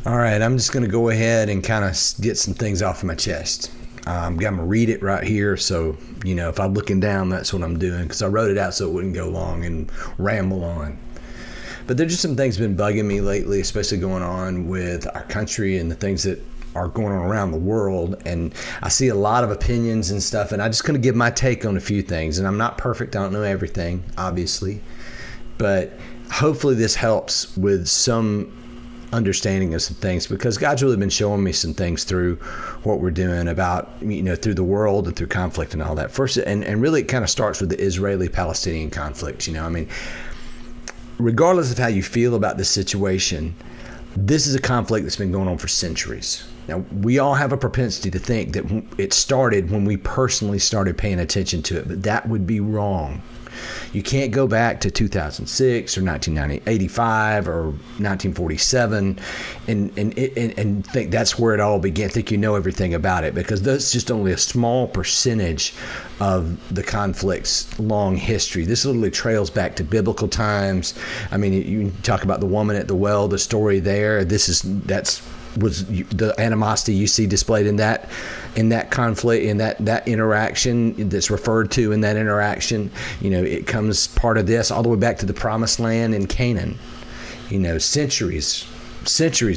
All right, I'm just going to go ahead and kind of get some things off my chest. I'm going to read it right here. So, if I'm looking down, that's what I'm doing, because I wrote it out so it wouldn't go long and ramble on. But there's just some things been bugging me lately, especially going on with our country and the things that are going on around the world. And I see a lot of opinions and stuff, and I just going to give my take on a few things. And I'm not perfect. I don't know everything, obviously. But hopefully this helps with some understanding of some things, because God's really been showing me some things through what we're doing about, through the world and through conflict and all that. First, and really it kind of starts with the Israeli-Palestinian conflict. Regardless of how you feel about this situation, this is a conflict that's been going on for centuries. Now, we all have a propensity to think that it started when we personally started paying attention to it, but that would be wrong. You can't go back to 2006 or 1985 or 1947 and think that's where it all began. Think you know everything about it, because that's just only a small percentage of the conflict's long history. This literally trails back to biblical times. I mean, you talk about the woman at the well, the story there. Was the animosity you see displayed in that conflict, in that interaction that's referred to in that interaction. It comes part of this all the way back to the promised land in Canaan, centuries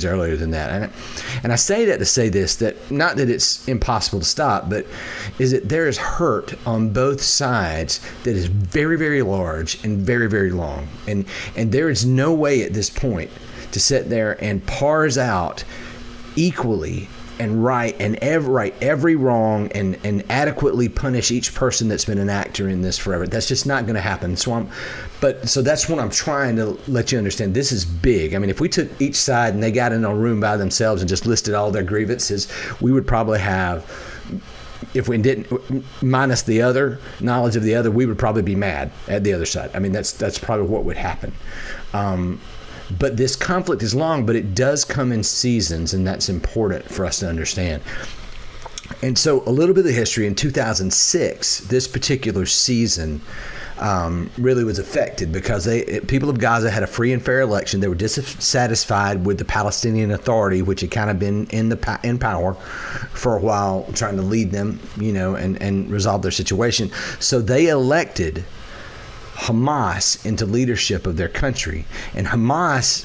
earlier than that. And I say that to say this, that not that it's impossible to stop, but is that there is hurt on both sides that is very, very large and very, very long. And there is no way at this point to sit there and parse out equally and right every wrong and adequately punish each person that's been an actor in this forever. That's just not going to happen. So that's what I'm trying to let you understand. This is big. I mean, if we took each side and they got in a room by themselves and just listed all their grievances, we would probably have, if we didn't, minus the other knowledge of the other, we would probably be mad at the other side. I mean, that's probably what would happen. But this conflict is long, but it does come in seasons, and that's important for us to understand. And so a little bit of the history. In 2006, this particular season really was affected because people of Gaza had a free and fair election. They were dissatisfied with the Palestinian Authority, which had kind of been in power for a while, trying to lead them, and resolve their situation. So they elected Hamas into leadership of their country. And Hamas,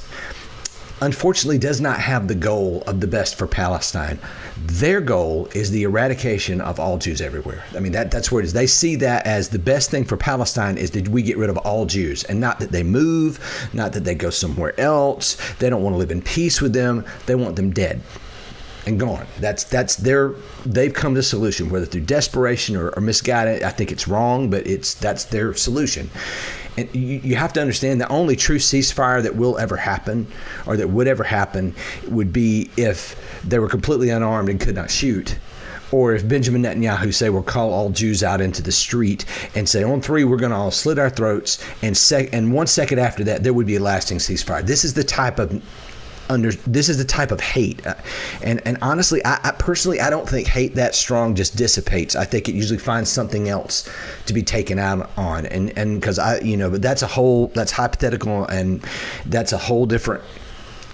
unfortunately, does not have the goal of the best for Palestine. Their goal is the eradication of all Jews everywhere. I mean, that's where it is. They see that as the best thing for Palestine is that we get rid of all Jews, and not that they move, not that they go somewhere else. They don't want to live in peace with them. They want them dead and gone. They've come to a solution, whether through desperation or misguided. I think it's wrong, but that's their solution. And you have to understand the only true ceasefire that will ever happen, or that would ever happen, would be if they were completely unarmed and could not shoot, or if Benjamin Netanyahu say we'll call all Jews out into the street and say on 3 we're going to all slit our throats, and 1 second after that there would be a lasting ceasefire. This is the type of hate, and honestly, I personally, I don't think hate that strong just dissipates. I think it usually finds something else to be taken out on, and because but that's hypothetical, and that's a whole different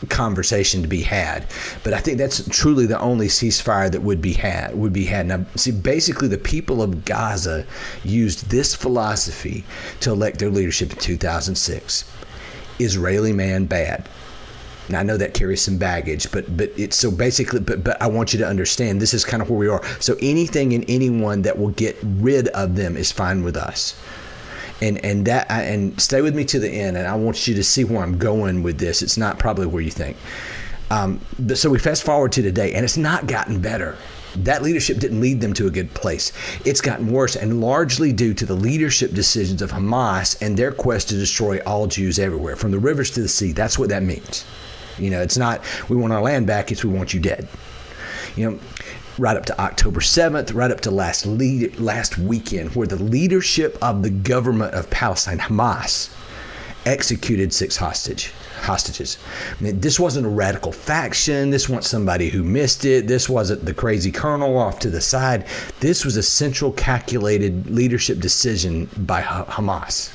conversation to be had. But I think that's truly the only ceasefire that would be had. Now, see, basically, the people of Gaza used this philosophy to elect their leadership in 2006. Israeli man bad. Now, I know that carries some baggage, but it's so basically, but I want you to understand this is kind of where we are. So anything and anyone that will get rid of them is fine with us. And stay with me to the end, and I want you to see where I'm going with this. It's not probably where you think. So we fast forward to today, and it's not gotten better. That leadership didn't lead them to a good place. It's gotten worse, and largely due to the leadership decisions of Hamas and their quest to destroy all Jews everywhere, from the rivers to the sea. That's what that means. It's not we want our land back, it's we want you dead. Right up to October 7th, right up to last weekend, where the leadership of the government of Palestine, Hamas, executed 6 hostages. I mean, this wasn't a radical faction. This wasn't somebody who missed it. This wasn't the crazy colonel off to the side. This was a central calculated leadership decision by Hamas.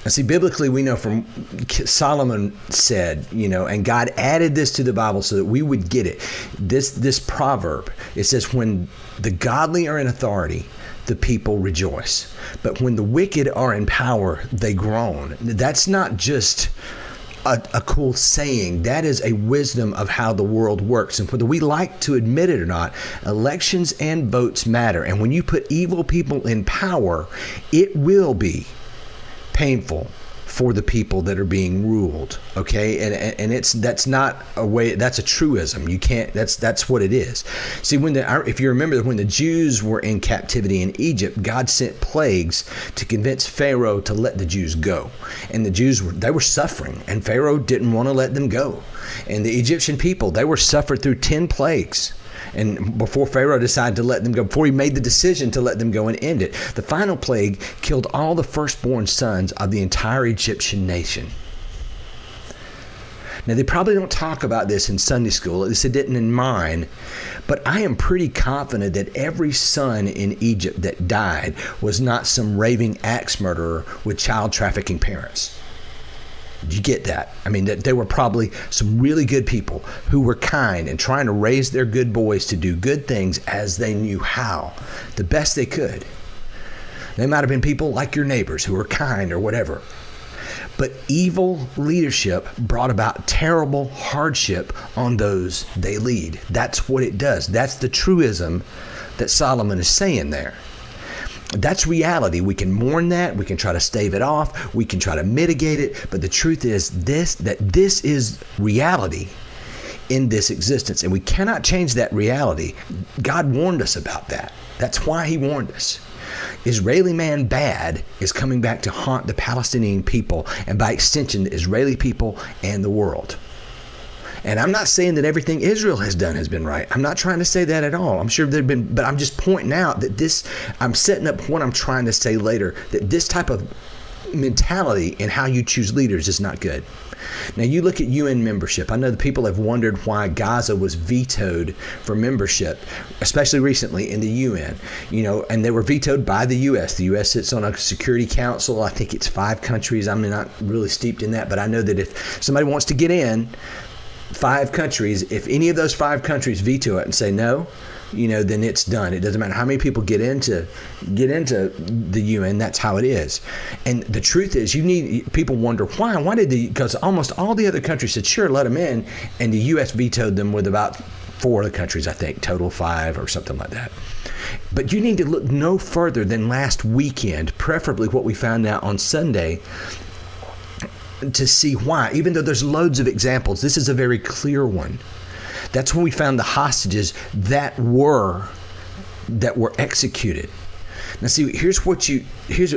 Now, see, biblically, we know from Solomon said, and God added this to the Bible so that we would get it. This proverb, it says, when the godly are in authority, the people rejoice. But when the wicked are in power, they groan. That's not just a cool saying. That is a wisdom of how the world works. And whether we like to admit it or not, elections and votes matter. And when you put evil people in power, it will be painful for the people that are being ruled. Okay, and that's not a way. That's a truism. You can't. That's what it is. See, if you remember, when the Jews were in captivity in Egypt, God sent plagues to convince Pharaoh to let the Jews go, and the Jews were suffering, and Pharaoh didn't want to let them go, and the Egyptian people, they were suffered through 10 plagues. And before Pharaoh decided to let them go, before he made the decision to let them go and end it, the final plague killed all the firstborn sons of the entire Egyptian nation. Now, they probably don't talk about this in Sunday school, at least it didn't in mine, but I am pretty confident that every son in Egypt that died was not some raving axe murderer with child trafficking parents. Did you get that? I mean, that they were probably some really good people who were kind and trying to raise their good boys to do good things as they knew how, the best they could. They might have been people like your neighbors who were kind or whatever. But evil leadership brought about terrible hardship on those they lead. That's what it does. That's the truism that Solomon is saying there. That's reality. We can mourn that. We can try to stave it off. We can try to mitigate it. But the truth is that this is reality in this existence. And we cannot change that reality. God warned us about that. That's why he warned us. Israeli man bad is coming back to haunt the Palestinian people, and by extension, the Israeli people and the world. And I'm not saying that everything Israel has done has been right. I'm not trying to say that at all. I'm sure there've been, but I'm just pointing out that I'm setting up what I'm trying to say later, that this type of mentality in how you choose leaders is not good. Now, you look at UN membership. I know the people have wondered why Gaza was vetoed for membership, especially recently in the UN, and they were vetoed by the U.S. The U.S. sits on a Security Council. I think it's 5 countries. I'm not really steeped in that, but I know that if somebody wants to get in, 5 countries, if any of those 5 countries veto it and say no, then it's done. It doesn't matter how many people get into the UN. That's how it is. And the truth is, people wonder why. Because almost all the other countries said, sure, let them in. And the U.S. vetoed them with about 4 other countries, I think, total 5 or something like that. But you need to look no further than last weekend, preferably what we found out on Sunday, to see why. Even though there's loads of examples, this is a very clear one. That's when we found the hostages that were executed. Now, see, here's what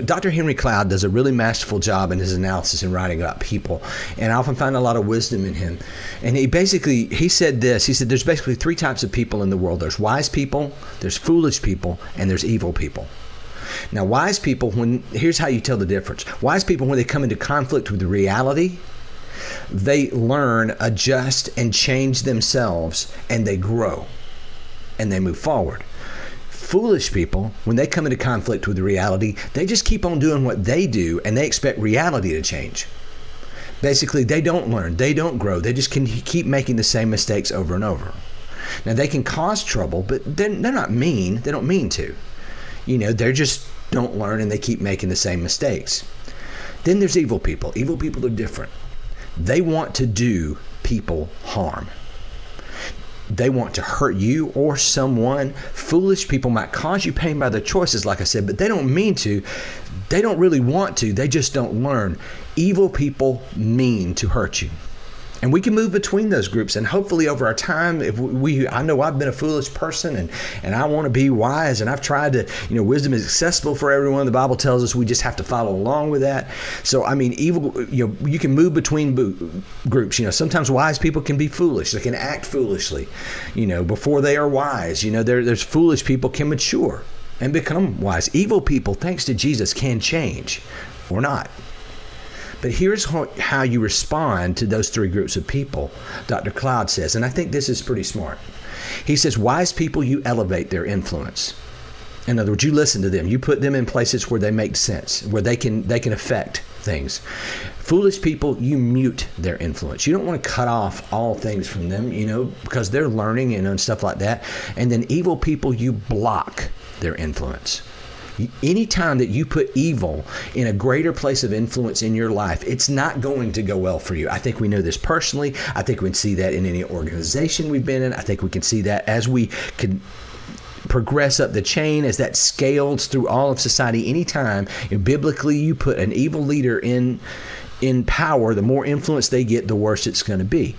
Dr. Henry Cloud does a really masterful job in his analysis and writing about people, and I often find a lot of wisdom in him. And he said this. He said there's basically 3 types of people in the world. There's wise people, there's foolish people, and there's evil people. Now, wise people, here's how you tell the difference. Wise people, when they come into conflict with reality, they learn, adjust, and change themselves, and they grow, and they move forward. Foolish people, when they come into conflict with reality, they just keep on doing what they do, and they expect reality to change. Basically, they don't learn, they don't grow, they just can keep making the same mistakes over and over. Now, they can cause trouble, but they're not mean. They don't mean to. They just don't learn and they keep making the same mistakes. Then there's evil people. Evil people are different. They want to do people harm. They want to hurt you or someone. Foolish people might cause you pain by their choices, like I said, but they don't mean to. They don't really want to. They just don't learn. Evil people mean to hurt you. And we can move between those groups, and hopefully over our time, I know I've been a foolish person, and I want to be wise, and I've tried to, wisdom is accessible for everyone. The Bible tells us we just have to follow along with that. So, evil, you can move between groups. Sometimes wise people can be foolish. They can act foolishly, before they are wise. There's foolish people can mature and become wise. Evil people, thanks to Jesus, can change or not. But here's how you respond to those 3 groups of people, Dr. Cloud says, and I think this is pretty smart. He says, wise people, you elevate their influence. In other words, you listen to them. You put them in places where they make sense, where they can affect things. Foolish people, you mute their influence. You don't want to cut off all things from them, because they're learning, and stuff like that. And then evil people, you block their influence. Anytime that you put evil in a greater place of influence in your life, it's not going to go well for you. I think we know this personally. I think we can see that in any organization we've been in. I think we can see that as we can progress up the chain, as that scales through all of society. Anytime biblically you put an evil leader in power, the more influence they get, the worse it's going to be.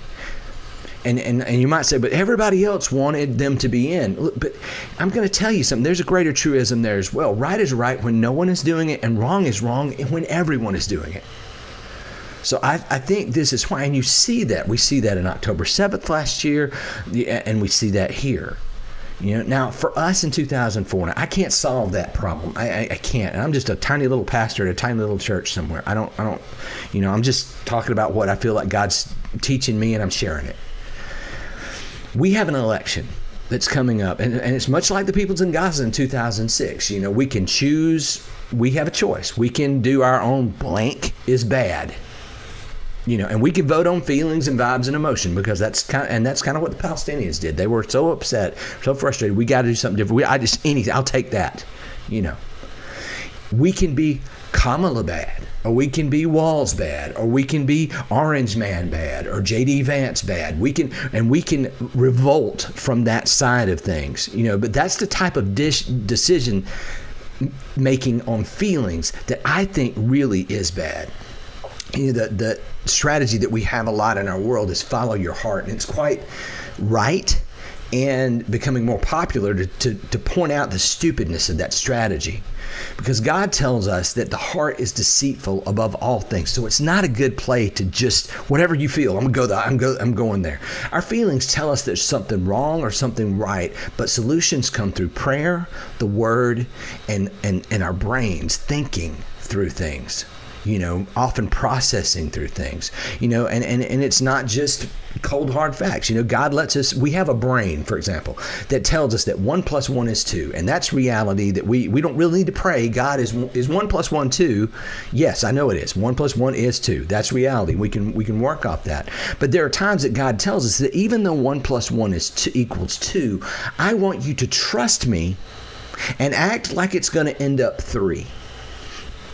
And you might say, but everybody else wanted them to be in. Look, but I'm going to tell you something. There's a greater truism there as well. Right is right when no one is doing it, and wrong is wrong when everyone is doing it. So I think this is why, and you see that. We see that in October 7th last year, and we see that here. Now for us in 2004, now I can't solve that problem. I can't. And I'm just a tiny little pastor at a tiny little church somewhere. I don't. I'm just talking about what I feel like God's teaching me, and I'm sharing it. We have an election that's coming up, and it's much like the peoples in Gaza in 2006. We can choose. We have a choice. We can do our own blank is bad. And we can vote on feelings and vibes and emotion, because that's kind of what the Palestinians did. They were so upset, so frustrated. We got to do something different. I'll take that. We can be Kamala bad, or we can be Walls bad, or we can be Orange Man bad, or J.D. Vance bad. We can revolt from that side of things. But that's the type of decision making on feelings that I think really is bad. The strategy that we have a lot in our world is follow your heart, and it's quite right and becoming more popular to point out the stupidness of that strategy, because God tells us that the heart is deceitful above all things. So it's not a good play to just whatever you feel. I'm going there. Our feelings tell us there's something wrong or something right, but solutions come through prayer, the Word, and our brains thinking through things. Often processing through things, and it's not just cold hard facts. God lets us, we have a brain, for example, that tells us that 1 + 1 is 2. And that's reality that we don't really need to pray. God is 1 + 1 2. Yes, I know it is. 1 + 1 is 2. That's reality. We can work off that. But there are times that God tells us that even though 1 + 1 equals 2, I want you to trust me and act like it's going to end up 3.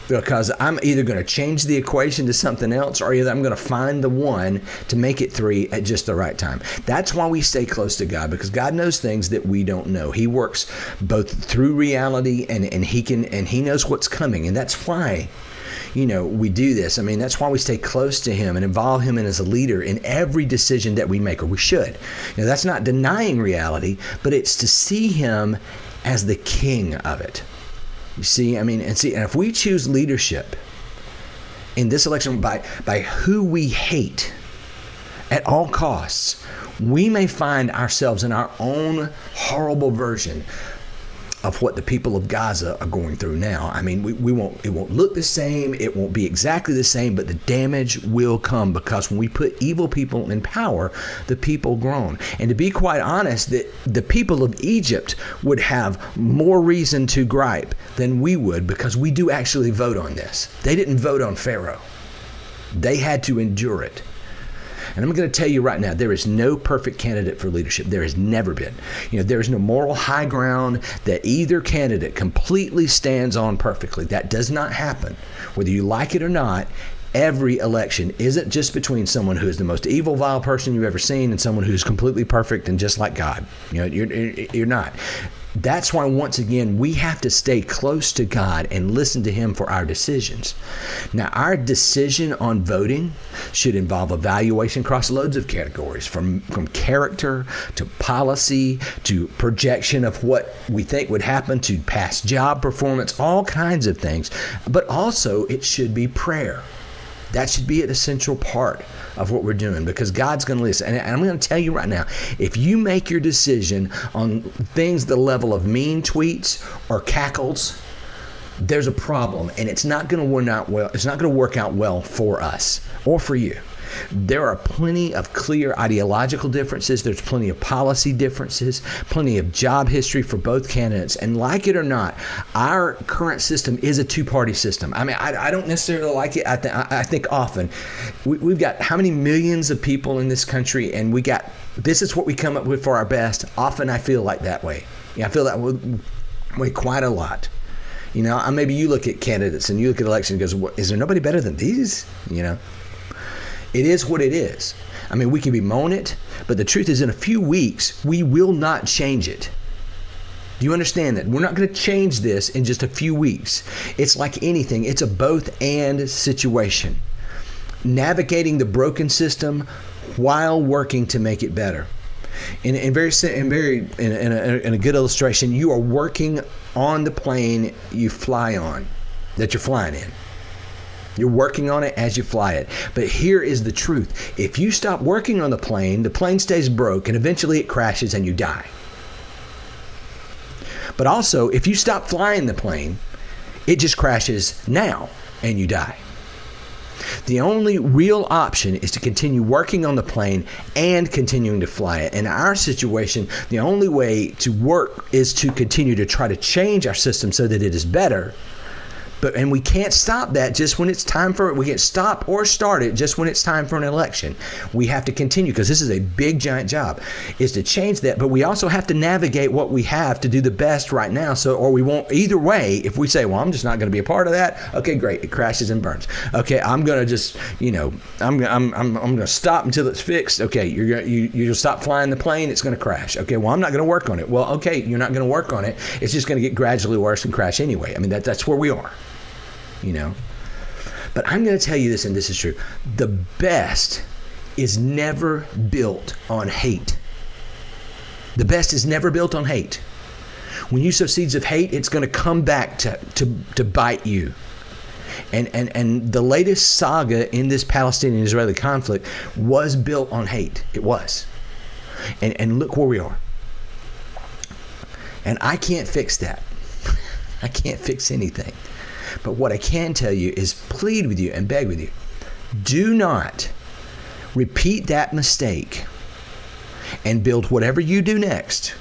Because I'm either going to change the equation to something else, or either I'm going to find the 1 to make it 3 at just the right time. That's why we stay close to God, because God knows things that we don't know. He works both through reality and He knows what's coming. And that's why, we do this. That's why we stay close to Him and involve Him as a leader in every decision that we make, or we should. That's not denying reality, but it's to see Him as the king of it. You see, and if we choose leadership in this election by who we hate at all costs, we may find ourselves in our own horrible version of what the people of Gaza are going through now. It won't look the same, it won't be exactly the same, but the damage will come, because when we put evil people in power, the people groan. And to be quite honest, the people of Egypt would have more reason to gripe than we would, because we do actually vote on this. They didn't vote on Pharaoh. They had to endure it. And I'm going to tell you right now, there is no perfect candidate for leadership. There has never been. There is no moral high ground that either candidate completely stands on perfectly. That does not happen. Whether you like it or not, every election isn't just between someone who is the most evil, vile person you've ever seen and someone who's completely perfect and just like God. You're not. That's why, once again, we have to stay close to God and listen to Him for our decisions. Now, our decision on voting should involve evaluation across loads of categories, from character to policy to projection of what we think would happen to past job performance, all kinds of things. But also, it should be prayer. That should be an essential part of what we're doing, because God's going to listen. And I'm going to tell you right now, if you make your decision on things the level of mean tweets or cackles, there's a problem, and it's not going to work out well. It's not going to work out well for us or for you. There are plenty of clear ideological differences. There's plenty of policy differences, plenty of job history for both candidates. And like it or not, our current system is a two-party system. I mean, I don't necessarily like it. I think often we've got how many millions of people in this country, and this is what we come up with for our best. Often I feel like that way. I feel that way quite a lot. Maybe you look at candidates and you look at elections and goes, is there nobody better than these? It is what it is. I mean, we can bemoan it, but the truth is in a few weeks, we will not change it. Do you understand that? We're not going to change this in just a few weeks. It's like anything. It's a both and situation. Navigating the broken system while working to make it better. In a good illustration, you are working on the plane you fly on, that you're flying in. You're working on it as you fly it. But here is the truth. If you stop working on the plane stays broke, and eventually it crashes and you die. But also, if you stop flying the plane, it just crashes now and you die. The only real option is to continue working on the plane and continuing to fly it. In our situation, the only way to work is to continue to try to change our system so that it is better. And we can't stop that just when it's time for it. We can't stop or start it just when it's time for an election. We have to continue, because this is a big, giant job, is to change that. But we also have to navigate what we have to do the best right now. Or we won't. Either way, if we say, well, I'm just not going to be a part of that. Okay, great. It crashes and burns. Okay, I'm going to just, I'm going to stop until it's fixed. Okay, you'll stop flying the plane. It's going to crash. Okay, well, I'm not going to work on it. Well, okay, you're not going to work on it. It's just going to get gradually worse and crash anyway. I mean, that's where we are. But I'm going to tell you this, and this is true. The best is never built on hate. The best is never built on hate. When you sow seeds of hate, it's going to come back to bite you. And the latest saga in this Palestinian-Israeli conflict was built on hate. It was. And look where we are. And I can't fix that. I can't fix anything. But what I can tell you is plead with you and beg with you. Do not repeat that mistake and build whatever you do next.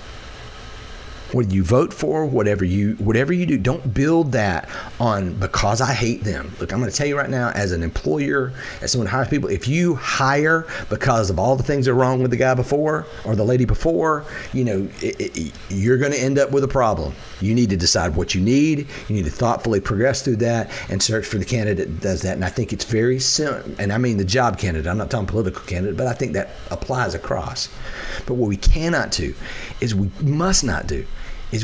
Whether you vote for, whatever you do, don't build that on because I hate them. Look, I'm going to tell you right now, as an employer, as someone who hires people, if you hire because of all the things that are wrong with the guy before or the lady before, you're going to end up with a problem. You need to decide what you need. You need to thoughtfully progress through that and search for the candidate that does that. And I think it's very simple. And I mean the job candidate. I'm not talking political candidate, but I think that applies across. But what we cannot do is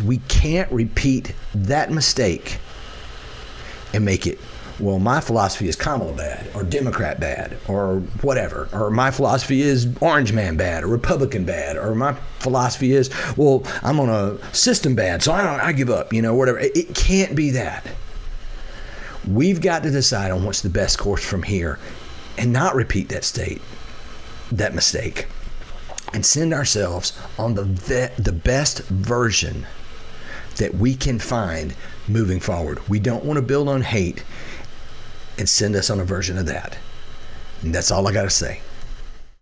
we can't repeat that mistake and make it, well, my philosophy is Kamala bad or Democrat bad or whatever, or my philosophy is Orange Man bad or Republican bad, or my philosophy is, well, I'm on a system bad, so I give up, whatever. It can't be that. We've got to decide on what's the best course from here and not repeat that mistake. And send ourselves on the best version that we can find moving forward. We don't want to build on hate, and send us on a version of that. And that's all I got to say.